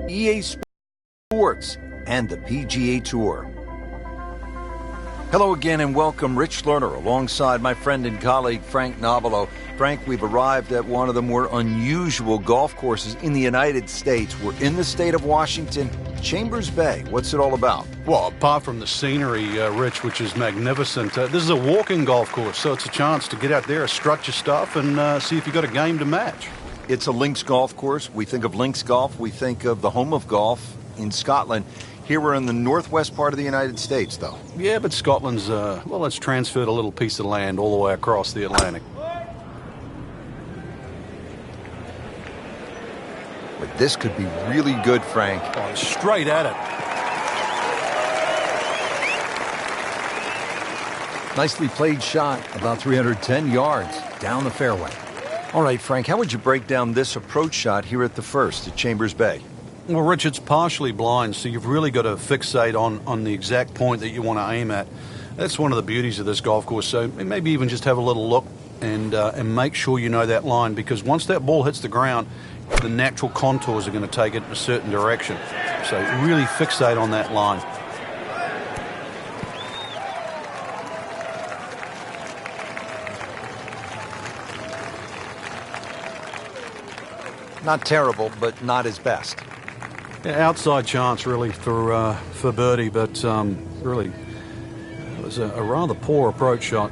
EA Sports, and the PGA Tour. Hello again and welcome. Rich Lerner alongside my friend and colleague Frank Nobilo. Frank, we've arrived at one of the more unusual golf courses in the United States. We're in the state of Washington, Chambers Bay. What's it all about? Well, apart from the scenery, Rich, which is magnificent, this is a walking golf course, so it's a chance to get out there, strut your stuff, and see if you've got a game to match. It's a links golf course. We think of links golf. We think of the home of golf in Scotland. Here we're in the northwest part of the United States, though. Yeah, but Scotland's, well, it's transferred a little piece of land all the way across the Atlantic. But this could be really good, Frank. Oh, straight at it. Nicely played shot, about 310 yards down the fairway. All right, Frank, how would you break down this approach shot here at the first at Chambers Bay? Well, Rich, it's partially blind, so you've really got to fixate on the exact point that you want to aim at. That's one of the beauties of this golf course. So maybe even just have a little look and make sure you know that line, because once that ball hits the ground, the natural contours are going to take it in a certain direction. So really fixate on that line. Not terrible, but not his best. Yeah, outside chance, really, for birdie, but really, it was a rather poor approach shot.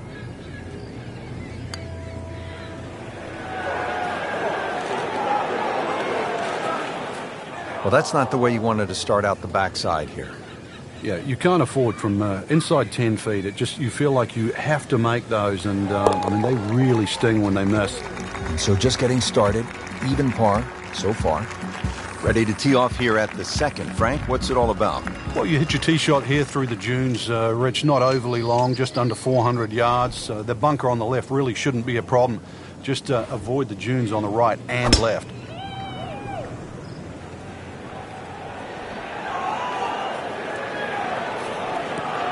Well, that's not the way you wanted to start out the backside here. Yeah, you can't afford from inside 10 feet. You feel like you have to make those, and I mean, they really sting when they miss. So just getting started, even par so far. Ready to tee off here at the second. Frank, what's it all about? Well, you hit your tee shot here through the dunes, Rich, not overly long, just under 400 yards. The bunker on the left really shouldn't be a problem. Just avoid the dunes on the right and left.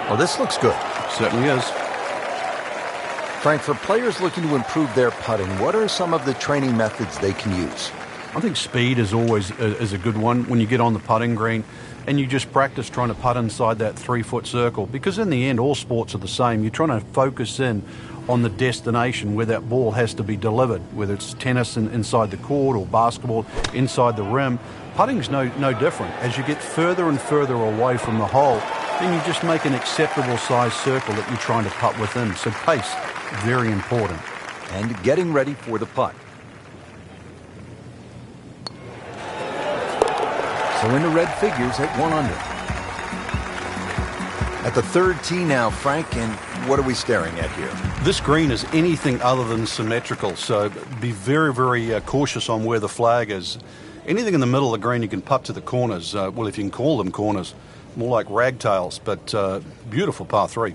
Well, this looks good. Certainly is. Frank, for players looking to improve their putting, what are some of the training methods they can use? I think speed is always a good one when you get on the putting green and you just practice trying to putt inside that 3-foot circle, because in the end all sports are the same. You're trying to focus in on the destination where that ball has to be delivered, whether it's tennis inside the court or basketball inside the rim. Putting's no different. As you get further and further away from the hole, then you just make an acceptable size circle that you're trying to putt within. So pace, very important. And getting ready for the putt. So into red figures at 1 under. At the third tee now, Frank, and what are we staring at here? This green is anything other than symmetrical, so be very, very cautious on where the flag is. Anything in the middle of the green you can putt to the corners, well, if you can call them corners, more like ragtails, but beautiful par 3.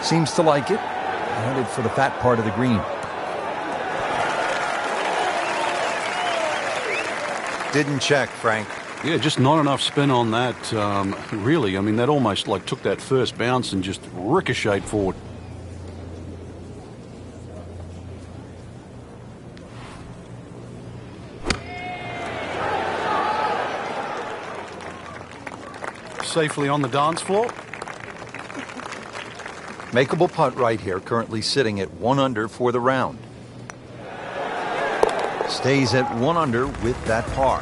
Seems to like it. Headed for the fat part of the green. Didn't check, Frank. Yeah, just not enough spin on that, really. I mean, that almost like took that first bounce and just ricocheted forward. Safely on the dance floor. Makeable putt right here, currently sitting at 1 under for the round. Stays at 1 under with that par.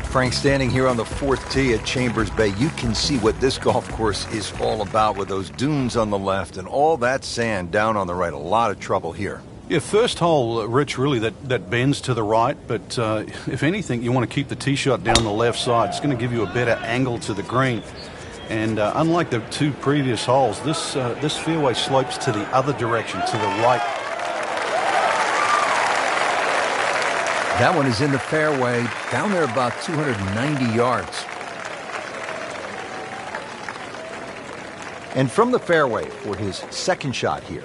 Frank, standing here on the fourth tee at Chambers Bay, you can see what this golf course is all about with those dunes on the left and all that sand down on the right. A lot of trouble here. Yeah, first hole, Rich, really that bends to the right, but if anything, you want to keep the tee shot down the left side. It's going to give you a better angle to the green. And unlike the two previous holes, this fairway slopes to the other direction, to the right. That one is in the fairway, down there about 290 yards. And from the fairway for his second shot here.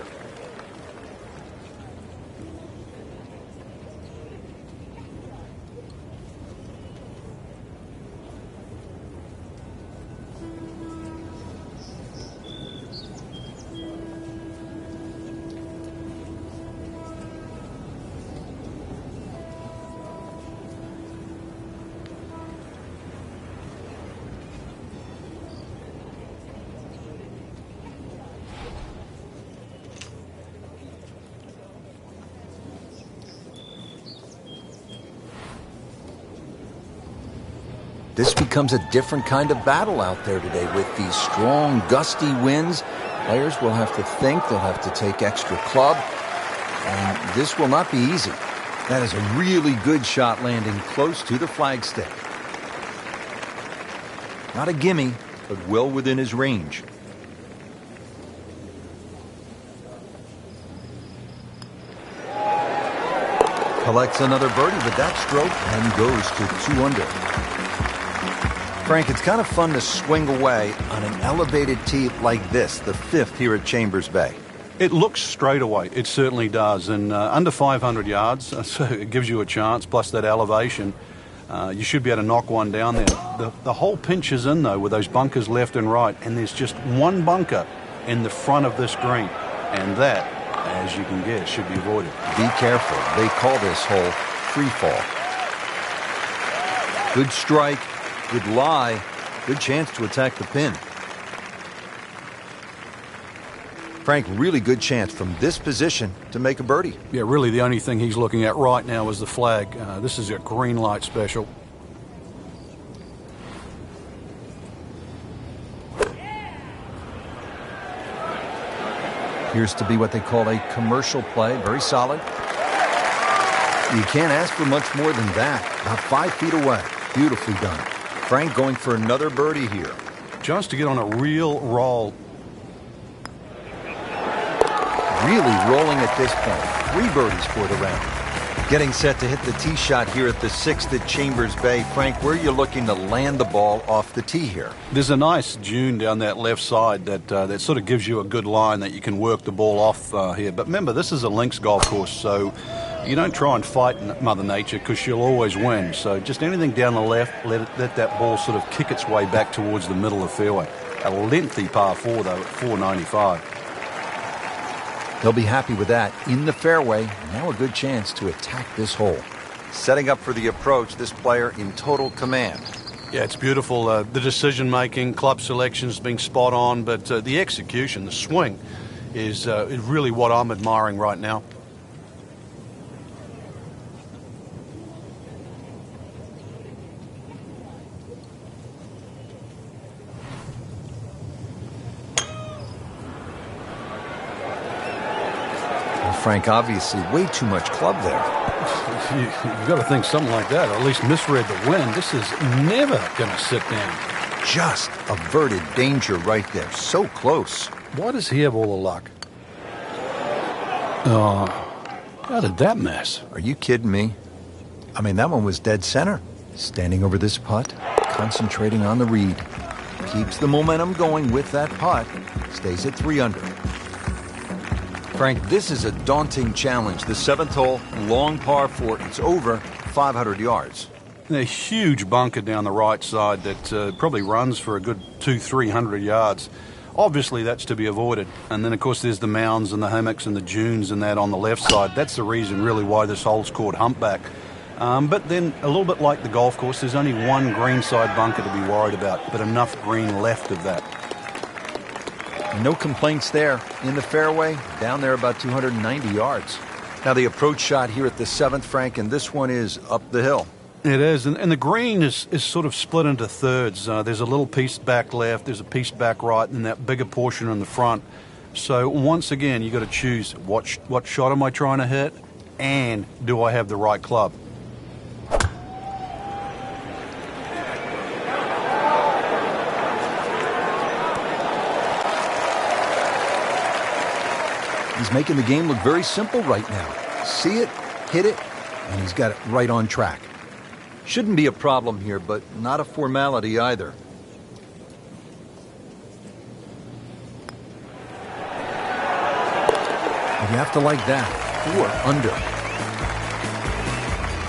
This becomes a different kind of battle out there today with these strong, gusty winds. Players will have to think, they'll have to take extra club, and this will not be easy. That is a really good shot landing close to the flagstick. Not a gimme, but well within his range. Collects another birdie with that stroke and goes to 2 under. Frank, it's kind of fun to swing away on an elevated tee like this, the 5th here at Chambers Bay. It looks straight away. It certainly does. And under 500 yards, so it gives you a chance, plus that elevation. You should be able to knock one down there. The whole pinch is in, though, with those bunkers left and right. And there's just one bunker in the front of this green. And that, as you can guess, should be avoided. Be careful. They call this hole free fall. Good strike, good lie, good chance to attack the pin. Frank, really good chance from this position to make a birdie. Yeah, really the only thing he's looking at right now is the flag. This is a green light special. Appears to be what they call a commercial play. Very solid. You can't ask for much more than that. About 5 feet away. Beautifully done. Frank going for another birdie here. Chance to get on a real roll. Really rolling at this point. 3 birdies for the round. Getting set to hit the tee shot here at the 6th at Chambers Bay. Frank, where are you looking to land the ball off the tee here? There's a nice dune down that left side that sort of gives you a good line that you can work the ball off here. But remember, this is a links golf course, so you don't try and fight Mother Nature because she'll always win. So just anything down the left, let that ball sort of kick its way back towards the middle of the fairway. A lengthy par 4, though, at 495. They'll be happy with that. In the fairway, now a good chance to attack this hole. Setting up for the approach, this player in total command. Yeah, it's beautiful. The decision-making, club selections being spot on, but the execution, the swing, is really what I'm admiring right now. Frank, obviously way too much club there. You've got to think something like that, or at least misread the wind. This is never going to sit down. Just averted danger right there. So close. Why does he have all the luck? Oh, how did that mess? Are you kidding me? I mean, that one was dead center. Standing over this putt, concentrating on the read. Keeps the momentum going with that putt. Stays at 3 under. Frank, this is a daunting challenge. The 7th hole, long par 4. It's over 500 yards. A huge bunker down the right side that probably runs for a good 200-300 yards. Obviously, that's to be avoided. And then, of course, there's the mounds and the hammocks and the dunes and that on the left side. That's the reason, really, why this hole's called Humpback. But then, a little bit like the golf course, there's only one greenside bunker to be worried about, but enough green left of that. No complaints there. In the fairway, down there about 290 yards. Now the approach shot here at the 7th, Frank, and this one is up the hill. It is, and the green is sort of split into thirds. There's a little piece back left, there's a piece back right, and that bigger portion in the front. So once again, you got to choose what shot am I trying to hit, and do I have the right club? He's making the game look very simple right now. See it, hit it, and he's got it right on track. Shouldn't be a problem here, but not a formality either. You have to like that. 4 under.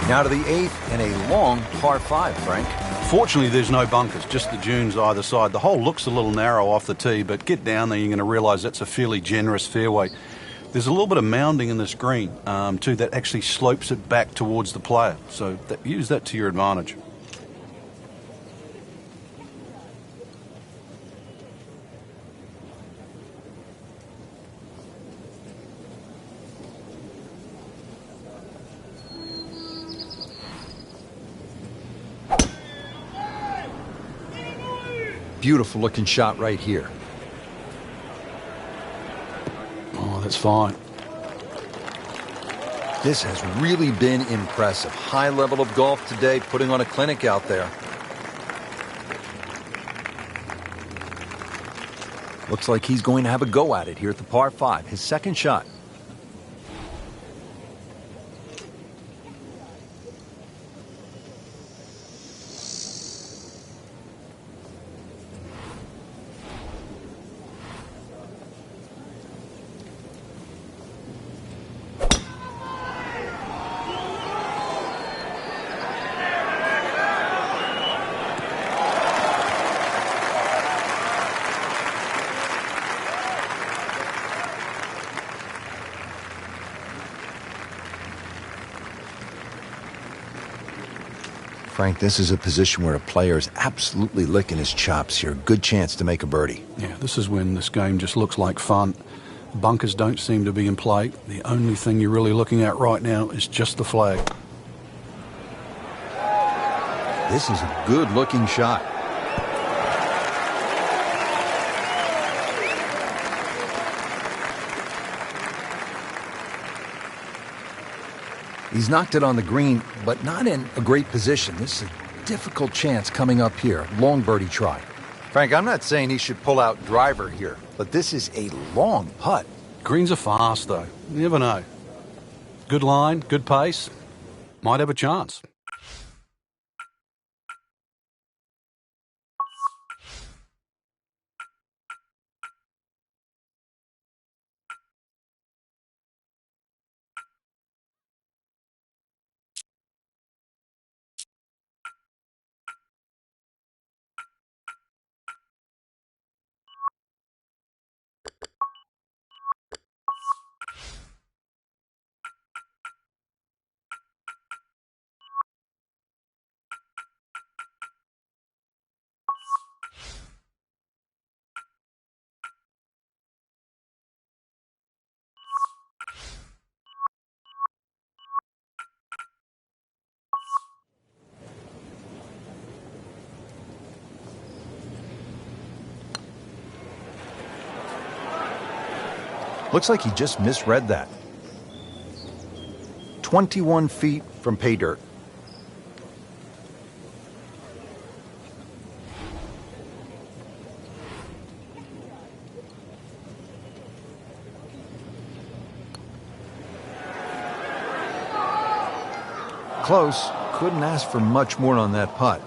Now to the 8th and a long par 5, Frank. Fortunately, there's no bunkers, just the dunes either side. The hole looks a little narrow off the tee, but get down there, you're going to realize that's a fairly generous fairway. There's a little bit of mounding in this green, too, that actually slopes it back towards the player. So use that to your advantage. Beautiful looking shot right here. Oh, that's fine. This has really been impressive. High level of golf today, putting on a clinic out there. Looks like he's going to have a go at it here at the par 5, his second shot. Frank, this is a position where a player is absolutely licking his chops here. Good chance to make a birdie. Yeah, this is when this game just looks like fun. Bunkers don't seem to be in play. The only thing you're really looking at right now is just the flag. This is a good-looking shot. He's knocked it on the green, but not in a great position. This is a difficult chance coming up here. Long birdie try. Frank, I'm not saying he should pull out driver here, but this is a long putt. Greens are fast, though. You never know. Good line, good pace. Might have a chance. Looks like he just misread that. 21 feet from pay dirt. Close. Couldn't ask for much more on that putt.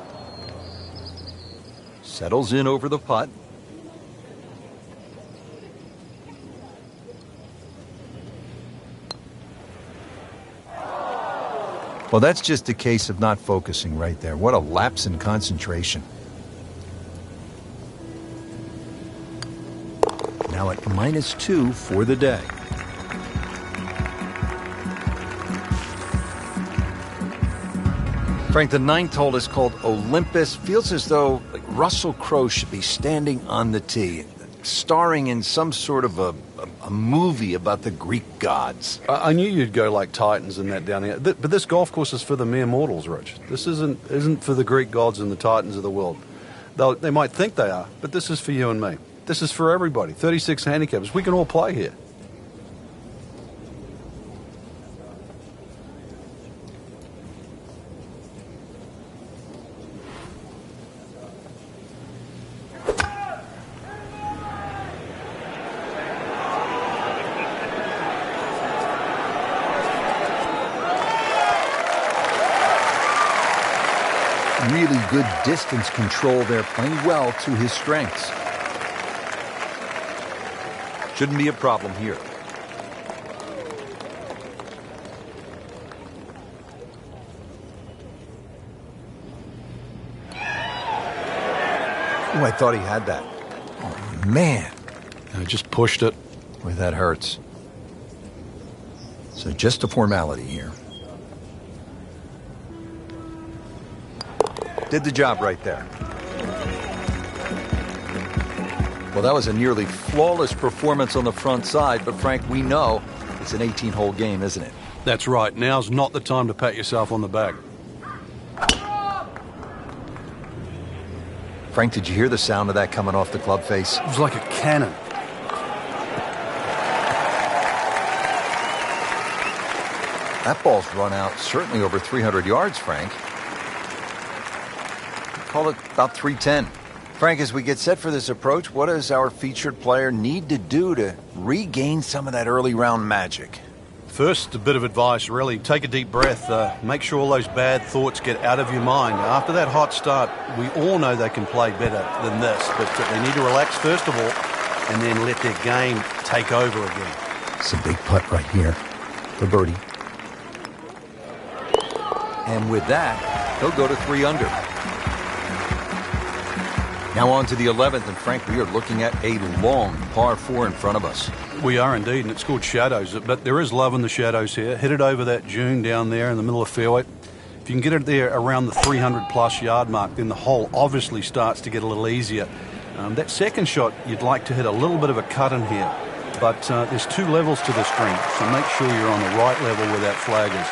Settles in over the putt. Well, that's just a case of not focusing right there. What a lapse in concentration. Now at -2 for the day. Frank, the 9th hole is called Olympus. Feels as though Russell Crowe should be standing on the tee, starring in some sort of a movie about the Greek gods. I knew you'd go like Titans and that down here. But this golf course is for the mere mortals, Rich. This isn't for the Greek gods and the Titans of the world. They might think they are, but this is for you and me. This is for everybody. 36 handicappers. We can all play here. Really good distance control there, playing well to his strengths. Shouldn't be a problem here. Oh, I thought he had that. Oh, man. I just pushed it. Boy, that hurts. So just a formality here. Did the job right there. Well, that was a nearly flawless performance on the front side, but Frank, we know it's an 18-hole game, isn't it? That's right. Now's not the time to pat yourself on the back. Frank, did you hear the sound of that coming off the club face? It was like a cannon. That ball's run out certainly over 300 yards, Frank. Call it about 310. Frank, as we get set for this approach, what does our featured player need to do to regain some of that early round magic? First, a bit of advice, really. Take a deep breath. Make sure all those bad thoughts get out of your mind. After that hot start, we all know they can play better than this, but they need to relax first of all and then let their game take over again. It's a big putt right here for birdie. And with that, he'll go to 3 under. Now on to the 11th, and Frank, we are looking at a long par 4 in front of us. We are indeed, and it's called shadows, but there is love in the shadows here. Hit it over that dune down there in the middle of the fairway. If you can get it there around the 300-plus yard mark, then the hole obviously starts to get a little easier. That second shot, you'd like to hit a little bit of a cut in here, but there's 2 levels to this green, so make sure you're on the right level where that flag is.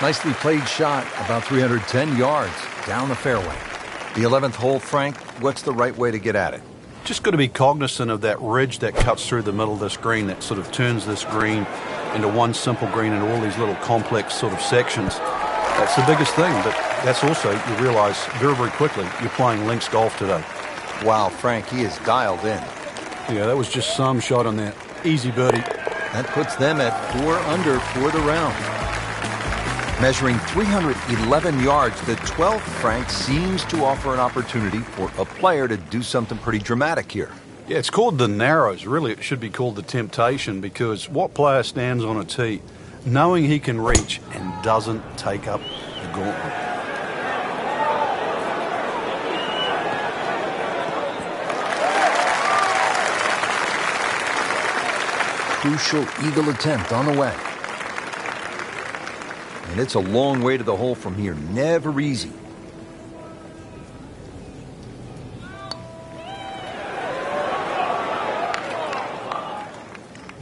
Nicely played shot, about 310 yards down the fairway. The 11th hole, Frank, what's the right way to get at it? Just got to be cognizant of that ridge that cuts through the middle of this green that sort of turns this green into one simple green into all these little complex sort of sections. That's the biggest thing, but that's also, you realize very, very quickly, you're playing links golf today. Wow, Frank, he is dialed in. Yeah, that was just some shot on that. Easy birdie. That puts them at 4 under for the round. Measuring 311 yards, the 12th, Frank, seems to offer an opportunity for a player to do something pretty dramatic here. Yeah, it's called the Narrows. Really, it should be called the Temptation, because what player stands on a tee knowing he can reach and doesn't take up the gauntlet? Crucial eagle attempt on the way. And it's a long way to the hole from here. Never easy.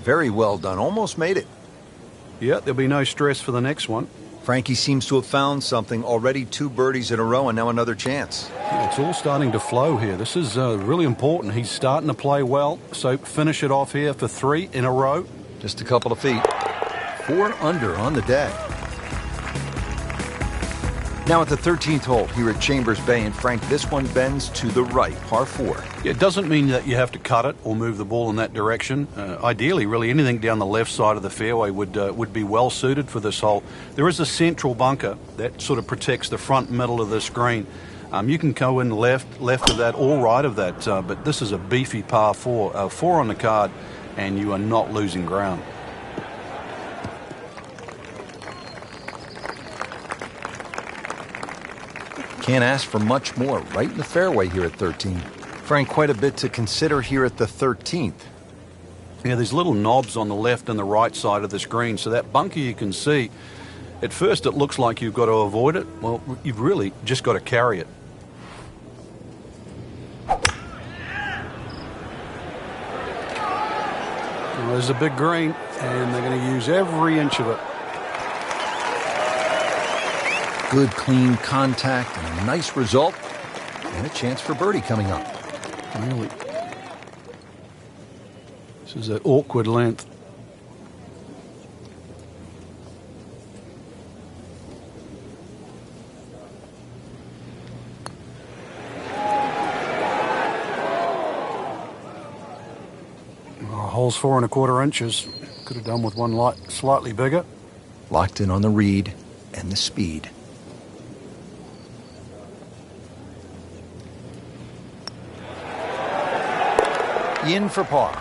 Very well done. Almost made it. Yeah, there'll be no stress for the next one. Frankie seems to have found something. Already 2 birdies in a row and now another chance. Yeah, it's all starting to flow here. This is really important. He's starting to play well, so finish it off here for 3 in a row. Just a couple of feet. 4 under on the day. Now at the 13th hole here at Chambers Bay, and Frank, this one bends to the right, par 4. It doesn't mean that you have to cut it or move the ball in that direction. Ideally, really, anything down the left side of the fairway would be well suited for this hole. There is a central bunker that sort of protects the front middle of this green. You can go in left of that or right of that, but this is a beefy par 4. 4 on the card, and you are not losing ground. Can't ask for much more. Right in the fairway here at 13. Frank, quite a bit to consider here at the 13th. Yeah, there's little knobs on the left and the right side of this green, so that bunker you can see, at first it looks like you've got to avoid it. Well, you've really just got to carry it. Well, there's a big green, and they're going to use every inch of it. Good, clean contact and a nice result. And a chance for birdie coming up. Really. This is an awkward length. Hole's 4 1/4 inches. Could have done with one slightly bigger. Locked in on the read and the speed. In for par.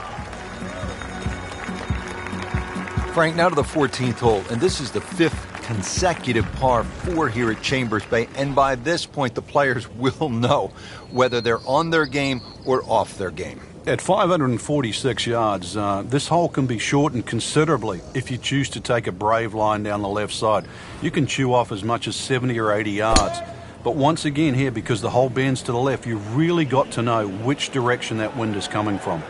Frank, now to the 14th hole, and this is the 5th consecutive par 4 here at Chambers Bay, and by this point the players will know whether they're on their game or off their game. At 546 yards, this hole can be shortened considerably if you choose to take a brave line down the left side. You can chew off as much as 70 or 80 yards. But once again here, because the hole bends to the left, you've really got to know which direction that wind is coming from.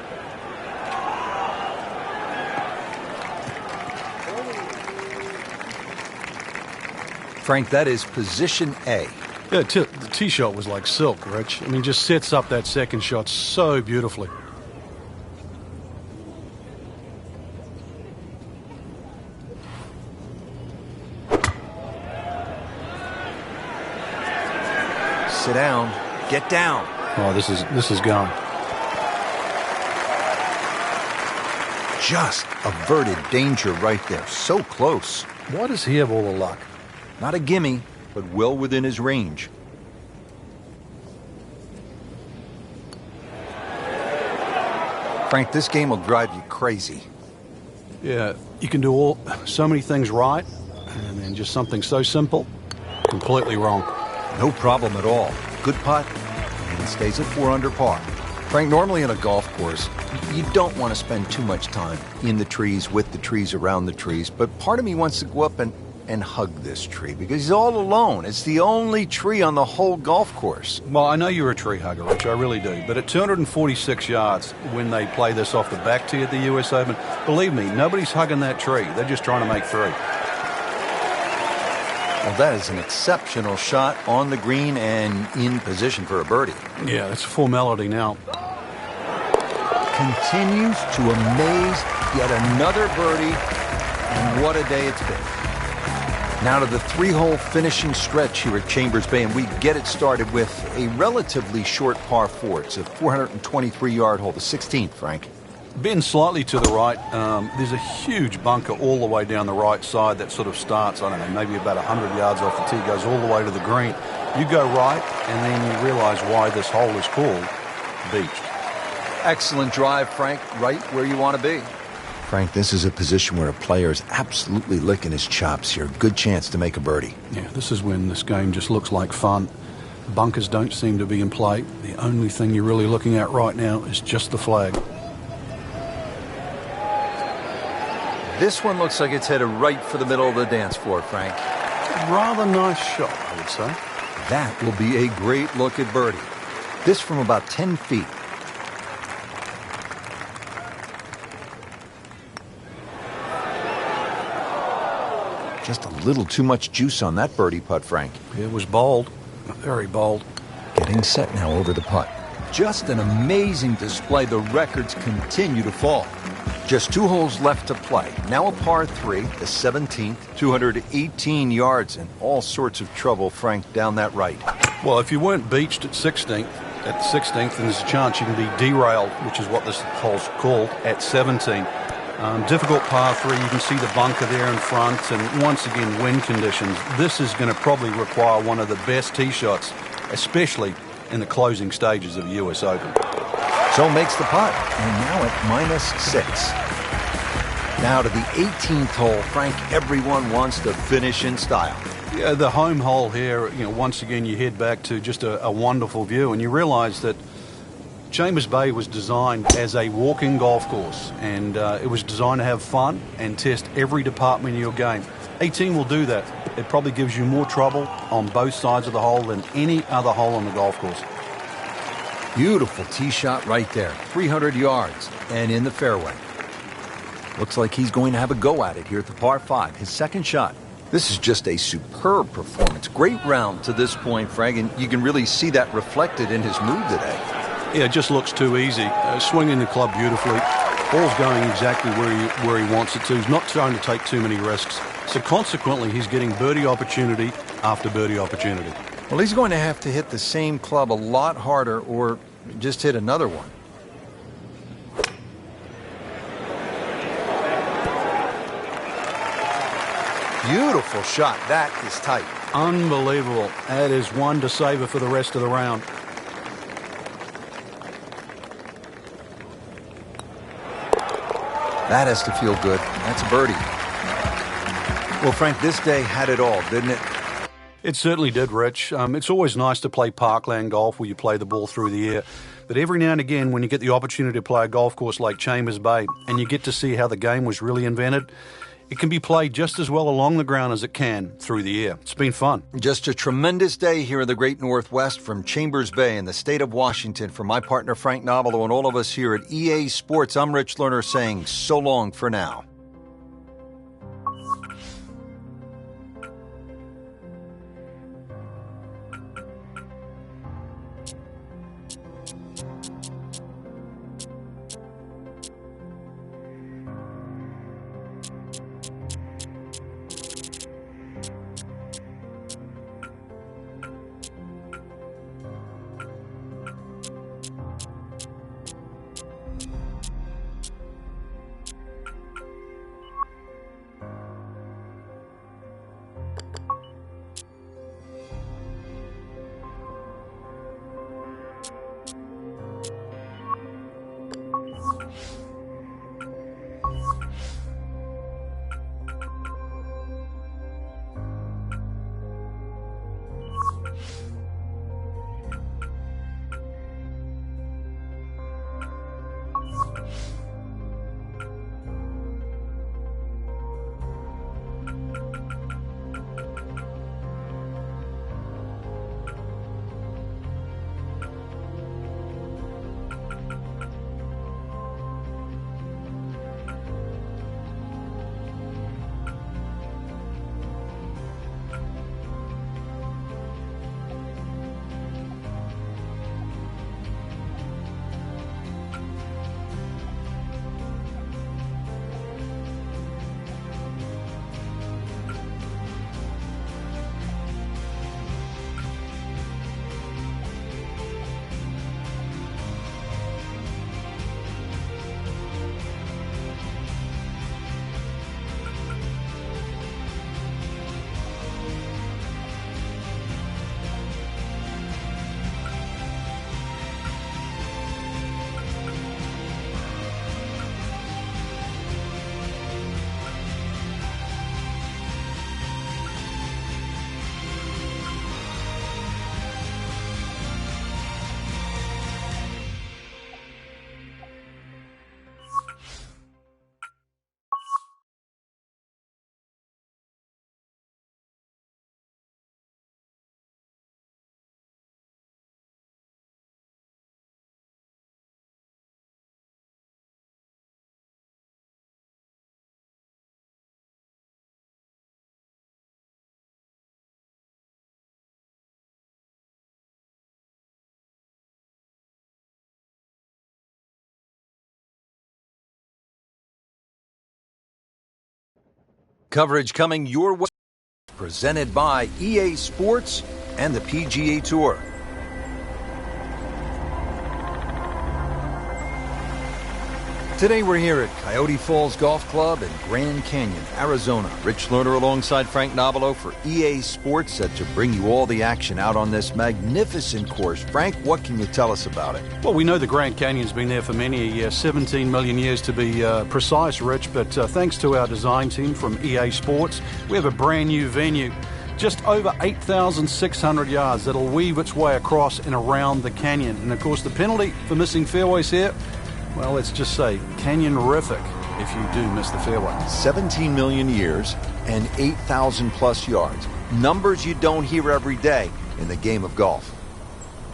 Frank, that is position A. Yeah, the tee shot was like silk, Rich. I mean, just sets up that second shot so beautifully. Sit down. Get down. Oh, this is gone. Just averted danger right there. So close. Why does he have all the luck? Not a gimme, but well within his range. Frank, this game will drive you crazy. Yeah, you can do so many things right, and then just something so simple, completely wrong. No problem at all. Good putt, and he stays at 4 under par. Frank, normally in a golf course, you don't want to spend too much time in the trees, with the trees, around the trees, but part of me wants to go up and hug this tree because he's all alone. It's the only tree on the whole golf course. Well, I know you're a tree hugger, Rich, I really do, but at 246 yards when they play this off the back tee at the US Open, believe me, nobody's hugging that tree. They're just trying to make 3. Well, that is an exceptional shot on the green and in position for a birdie. Yeah, it's a formality now. Continues to amaze. Yet another birdie, and what a day it's been. Now to the 3-hole finishing stretch here at Chambers Bay, and we get it started with a relatively short par 4. It's a 423-yard hole, the 16th, Frank. Being slightly to the right, there's a huge bunker all the way down the right side that sort of starts, I don't know, maybe about 100 yards off the tee, goes all the way to the green. You go right, and then you realize why this hole is called Beached. Excellent drive, Frank, right where you want to be. Frank, this is a position where a player is absolutely licking his chops here. Good chance to make a birdie. Yeah, this is when this game just looks like fun. Bunkers don't seem to be in play. The only thing you're really looking at right now is just the flag. This one looks like it's headed right for the middle of the dance floor, Frank. Rather nice shot, I would say. That will be a great look at birdie. This from about 10 feet. Just a little too much juice on that birdie putt, Frank. It was bold, very bold. Getting set now over the putt. Just an amazing display. The records continue to fall. Just 2 holes left to play. Now a par 3, the 17th, 218 yards, and all sorts of trouble, Frank, down that right. Well, if you weren't beached at the 16th, then there's a chance you can be derailed, which is what this hole's called, at 17. Difficult par 3, you can see the bunker there in front, and once again, wind conditions. This is going to probably require one of the best tee shots, especially in the closing stages of the US Open. So makes the putt, and now at -6. Now to the 18th hole, Frank, everyone wants to finish in style. Yeah, the home hole here, once again you head back to just a wonderful view, and you realize that Chambers Bay was designed as a walking golf course, and it was designed to have fun and test every department of your game. 18 will do that. It probably gives you more trouble on both sides of the hole than any other hole on the golf course. Beautiful tee shot right there. 300 yards and in the fairway. Looks like he's going to have a go at it here at the par 5, his second shot. This is just a superb performance. Great round to this point, Frank, and you can really see that reflected in his mood today. Yeah, it just looks too easy. Swinging the club beautifully. Ball's going exactly where he wants it to. He's not trying to take too many risks. So consequently, he's getting birdie opportunity after birdie opportunity. Well, he's going to have to hit the same club a lot harder or just hit another one. Beautiful shot. That is tight. Unbelievable. That is one to savor for the rest of the round. That has to feel good. That's a birdie. Well, Frank, this day had it all, didn't it? It certainly did, Rich. It's always nice to play parkland golf where you play the ball through the air. But every now and again, when you get the opportunity to play a golf course like Chambers Bay and you get to see how the game was really invented, it can be played just as well along the ground as it can through the air. It's been fun. Just a tremendous day here in the Great Northwest from Chambers Bay in the state of Washington. For my partner, Frank Nobilo, and all of us here at EA Sports, I'm Rich Lerner saying so long for now. Coverage coming your way. Presented by EA Sports and the PGA Tour. Today we're here at Coyote Falls Golf Club in Grand Canyon, Arizona. Rich Lerner alongside Frank Nobilo for EA Sports, set to bring you all the action out on this magnificent course. Frank, what can you tell us about it? Well, we know the Grand Canyon's been there for many a year, 17 million years to be precise, Rich, but thanks to our design team from EA Sports, we have a brand new venue. Just over 8,600 yards that'll weave its way across and around the canyon. And of course, the penalty for missing fairways here, well, let's just say canyon-rific if you do miss the fairway. 17 million years and 8,000 plus yards. Numbers you don't hear every day in the game of golf.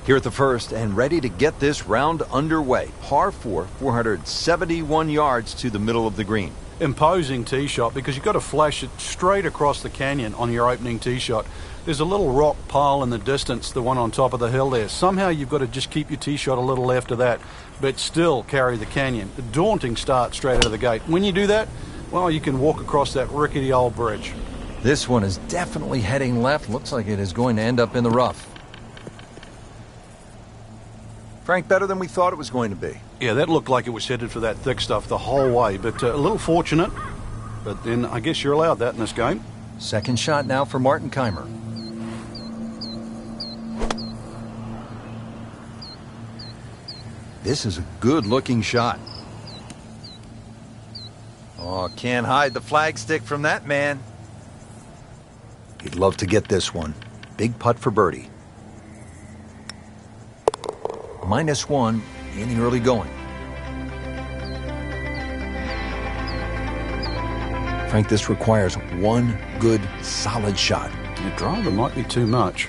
Here at the first and ready to get this round underway. Par 4, 471 yards to the middle of the green. Imposing tee shot because you've got to flash it straight across the canyon on your opening tee shot. There's a little rock pile in the distance, the one on top of the hill there. Somehow you've got to just keep your tee shot a little left of that, but still carry the canyon. A daunting start straight out of the gate. When you do that, well, you can walk across that rickety old bridge. This one is definitely heading left. Looks like it is going to end up in the rough. Frank, better than we thought it was going to be. Yeah, that looked like it was headed for that thick stuff the whole way, but a little fortunate. But then I guess you're allowed that in this game. Second shot now for Martin Kaymer. This is a good-looking shot. Oh, can't hide the flagstick from that man. He'd love to get this one. Big putt for birdie. -1 in the early going. Frank, this requires one good, solid shot. Your driver might be too much,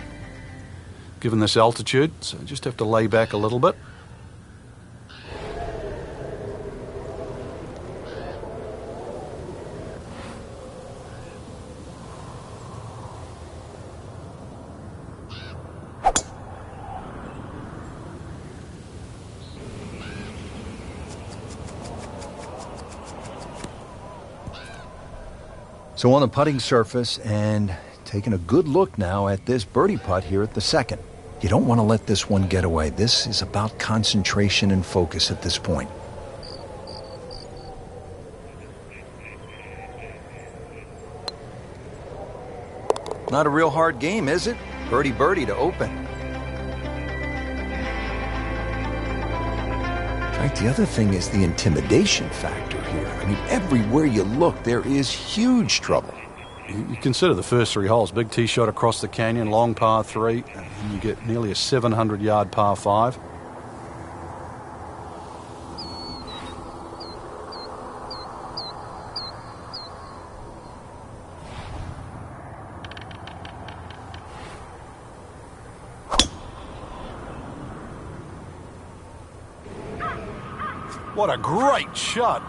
given this altitude, so just have to lay back a little bit. So on the putting surface and taking a good look now at this birdie putt here at the second. You don't want to let this one get away. This is about concentration and focus at this point. Not a real hard game, is it? Birdie birdie to open. In fact, the other thing is the intimidation factor here. I mean, everywhere you look, there is huge trouble. You consider the first 3 holes. Big tee shot across the canyon, long par 3, and you get nearly a 700-yard par 5. What a great shot.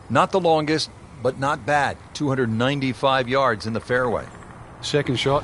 Not the longest, but not bad. 295 yards in the fairway. Second shot.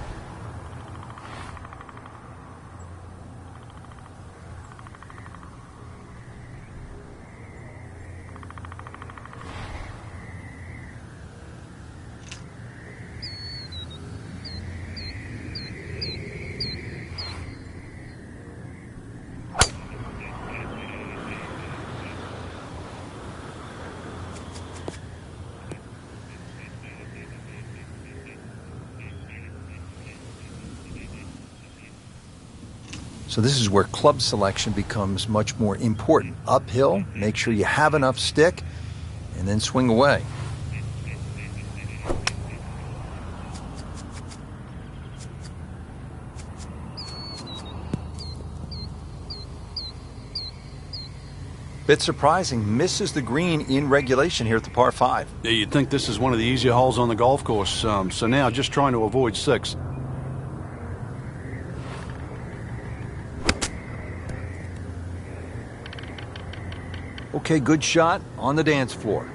So this is where club selection becomes much more important. Uphill, make sure you have enough stick, and then swing away. Bit surprising, misses the green in regulation here at the par 5. Yeah, you'd think this is one of the easier holes on the golf course. So now just trying to avoid 6. Okay, good shot on the dance floor.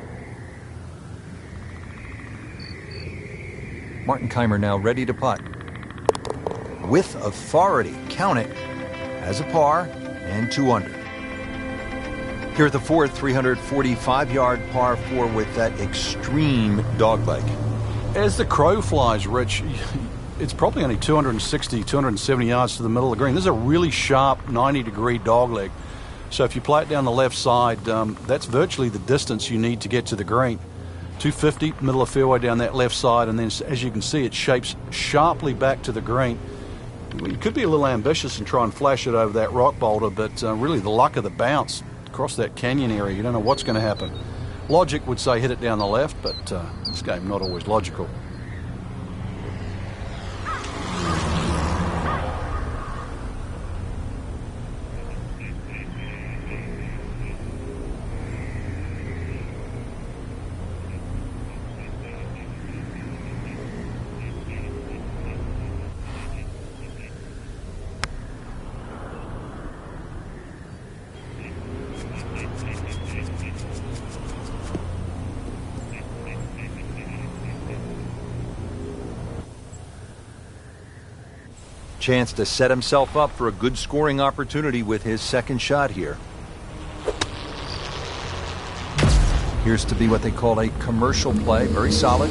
Martin Kaymer now ready to putt. With authority, count it, as a par and 2 under. Here at the fourth, 345-yard par 4 with that extreme dogleg. As the crow flies, Rich, it's probably only 260, 270 yards to the middle of the green. This is a really sharp 90-degree dogleg. So if you play it down the left side, that's virtually the distance you need to get to the green. 250, middle of fairway down that left side, and then as you can see, it shapes sharply back to the green. You could be a little ambitious and try and flash it over that rock boulder, but really the luck of the bounce across that canyon area, you don't know what's going to happen. Logic would say hit it down the left, but this game not always logical. Chance to set himself up for a good scoring opportunity with his second shot here. Here's to be what they call a commercial play. Very solid.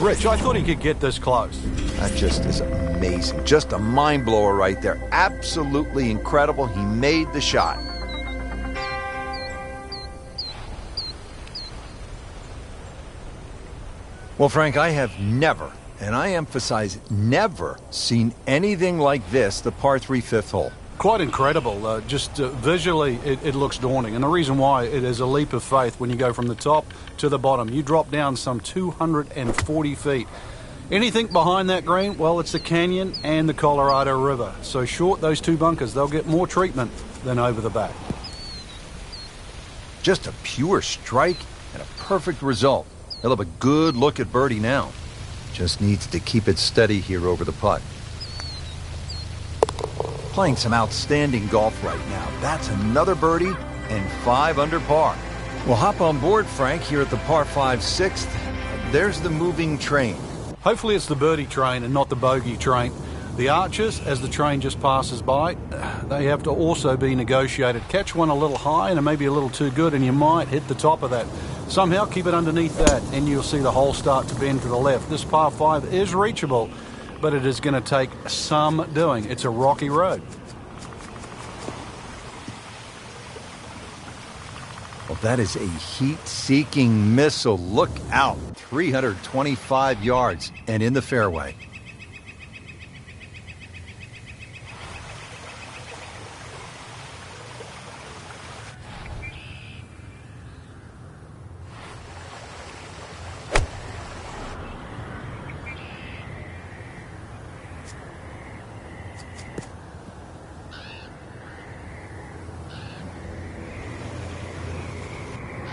Rich, I thought he could get this close. That just is amazing. Just a mind blower right there. Absolutely incredible. He made the shot. Well, Frank, I have never, and I emphasize never, seen anything like this, the par 3 fifth hole. Quite incredible. Just visually, it looks daunting. And the reason why, it is a leap of faith when you go from the top to the bottom. You drop down some 240 feet. Anything behind that green, well, it's the canyon and the Colorado River. So short those two bunkers, they'll get more treatment than over the back. Just a pure strike and a perfect result. He'll have a good look at birdie now. Just needs to keep it steady here over the putt. Playing some outstanding golf right now. That's another birdie and 5 under par. We'll hop on board, Frank, here at the par 5 sixth. There's the moving train. Hopefully it's the birdie train and not the bogey train. The arches, as the train just passes by, they have to also be negotiated. Catch one a little high and maybe a little too good, and you might hit the top of that. Somehow keep it underneath that, and you'll see the hole start to bend to the left. This par 5 is reachable, but it is going to take some doing. It's a rocky road. Well, that is a heat-seeking missile. Look out. 325 yards and in the fairway.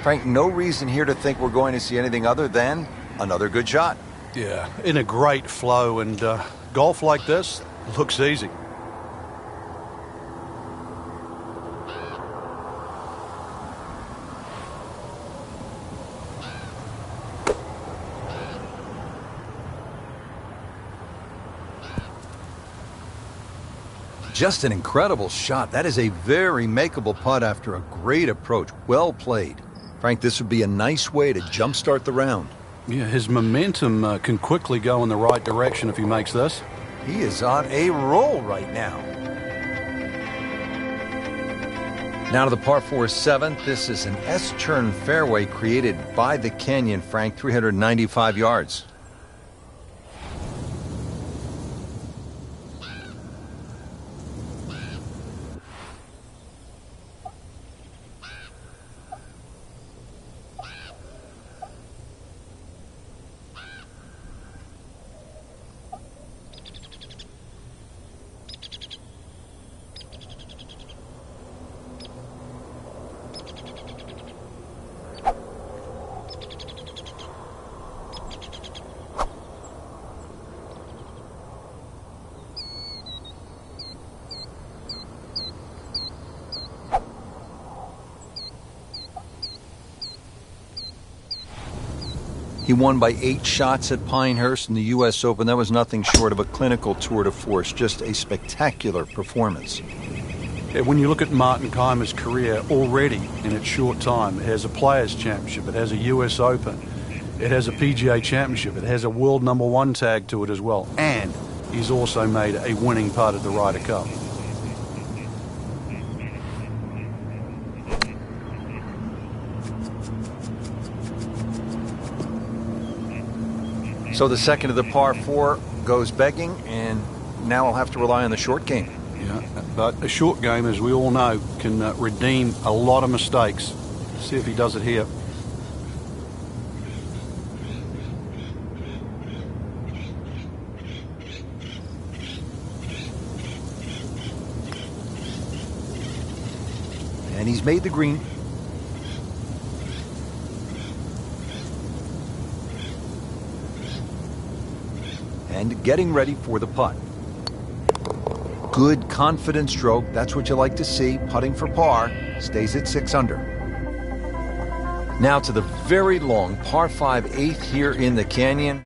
Frank, no reason here to think we're going to see anything other than another good shot. Yeah, in a great flow, and golf like this looks easy. Just an incredible shot. That is a very makeable putt after a great approach. Well played. Frank, this would be a nice way to jumpstart the round. Yeah, his momentum can quickly go in the right direction if he makes this. He is on a roll right now. Now to the par 4 7th. This is an S-turn fairway created by the canyon, Frank, 395 yards. He won by 8 shots at Pinehurst in the U.S. Open. That was nothing short of a clinical tour de force, just a spectacular performance. When you look at Martin Kaymer's career already in its short time, it has a Players' Championship, it has a US Open, it has a PGA Championship, it has a World #1 tag to it as well, and he's also made a winning putt at the Ryder Cup. So the second of the par 4 goes begging, and now I'll have to rely on the short game. Yeah, but a short game, as we all know, can redeem a lot of mistakes. See if he does it here. And he's made the green. And getting ready for the putt. Good, confident stroke. That's what you like to see. Putting for par. Stays at 6 under. Now to the very long par 5 8th here in the Canyon.